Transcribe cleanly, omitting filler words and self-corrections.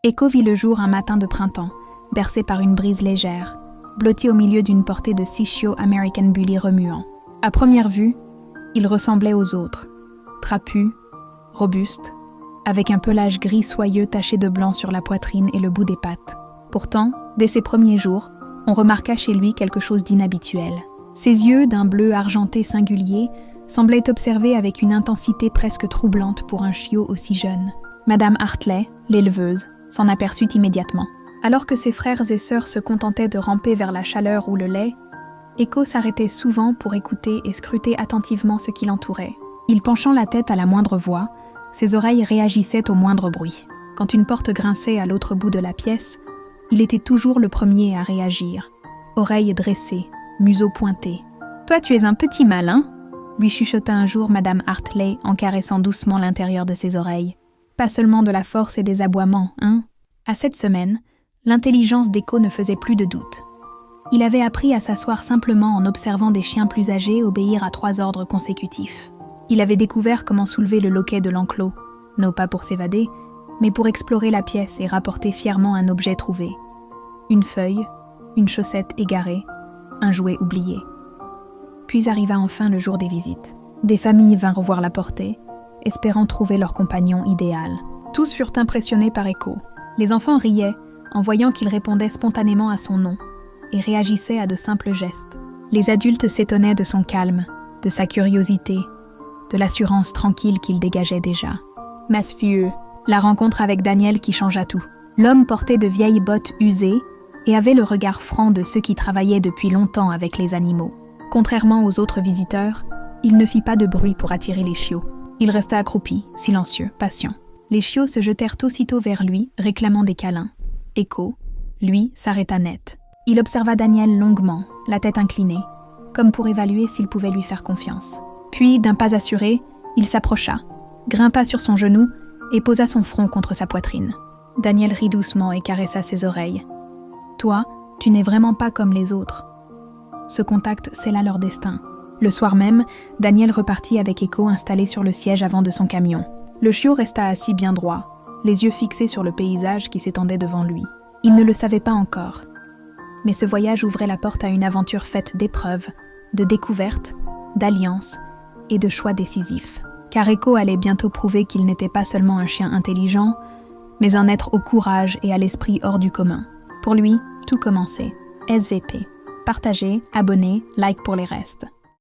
Echo vit le jour un matin de printemps, bercé par une brise légère, blotti au milieu d'une portée de 6 chiots American Bully remuants. À première vue, il ressemblait aux autres, trapu, robuste, avec un pelage gris soyeux taché de blanc sur la poitrine et le bout des pattes. Pourtant, dès ses premiers jours, on remarqua chez lui quelque chose d'inhabituel. Ses yeux, d'un bleu argenté singulier, semblaient observer avec une intensité presque troublante pour un chiot aussi jeune. Madame Hartley, l'éleveuse, s'en aperçut immédiatement. Alors que ses frères et sœurs se contentaient de ramper vers la chaleur ou le lait, Echo s'arrêtait souvent pour écouter et scruter attentivement ce qui l'entourait. Il penchant la tête à la moindre voix, ses oreilles réagissaient au moindre bruit. Quand une porte grinçait à l'autre bout de la pièce, il était toujours le premier à réagir, oreilles dressées, museau pointé. « Toi, tu es un petit malin !» lui chuchota un jour Madame Hartley en caressant doucement l'intérieur de ses oreilles. « Pas seulement de la force et des aboiements, hein ?» À cette semaine, l'intelligence d'Echo ne faisait plus de doute. Il avait appris à s'asseoir simplement en observant des chiens plus âgés obéir à 3 ordres consécutifs. Il avait découvert comment soulever le loquet de l'enclos, non pas pour s'évader, mais pour explorer la pièce et rapporter fièrement un objet trouvé. Une feuille, une chaussette égarée, un jouet oublié. Puis arriva enfin le jour des visites. Des familles vinrent voir la portée, espérant trouver leur compagnon idéal. Tous furent impressionnés par Echo. Les enfants riaient en voyant qu'il répondait spontanément à son nom et réagissait à de simples gestes. Les adultes s'étonnaient de son calme, de sa curiosité, de l'assurance tranquille qu'il dégageait déjà. Mas fut la rencontre avec Daniel qui changea tout. L'homme portait de vieilles bottes usées et avait le regard franc de ceux qui travaillaient depuis longtemps avec les animaux. Contrairement aux autres visiteurs, il ne fit pas de bruit pour attirer les chiots. Il resta accroupi, silencieux, patient. Les chiots se jetèrent aussitôt vers lui, réclamant des câlins. Echo, lui, s'arrêta net. Il observa Daniel longuement, la tête inclinée, comme pour évaluer s'il pouvait lui faire confiance. Puis, d'un pas assuré, il s'approcha, grimpa sur son genou et posa son front contre sa poitrine. Daniel rit doucement et caressa ses oreilles. « Toi, tu n'es vraiment pas comme les autres. » Ce contact scella leur destin. Le soir même, Daniel repartit avec Echo installé sur le siège avant de son camion. Le chiot resta assis bien droit, les yeux fixés sur le paysage qui s'étendait devant lui. Il ne le savait pas encore. Mais ce voyage ouvrait la porte à une aventure faite d'épreuves, de découvertes, d'alliances et de choix décisifs. Car Echo allait bientôt prouver qu'il n'était pas seulement un chien intelligent, mais un être au courage et à l'esprit hors du commun. Pour lui, tout commençait. SVP. Partagez, abonnez, like pour les restes.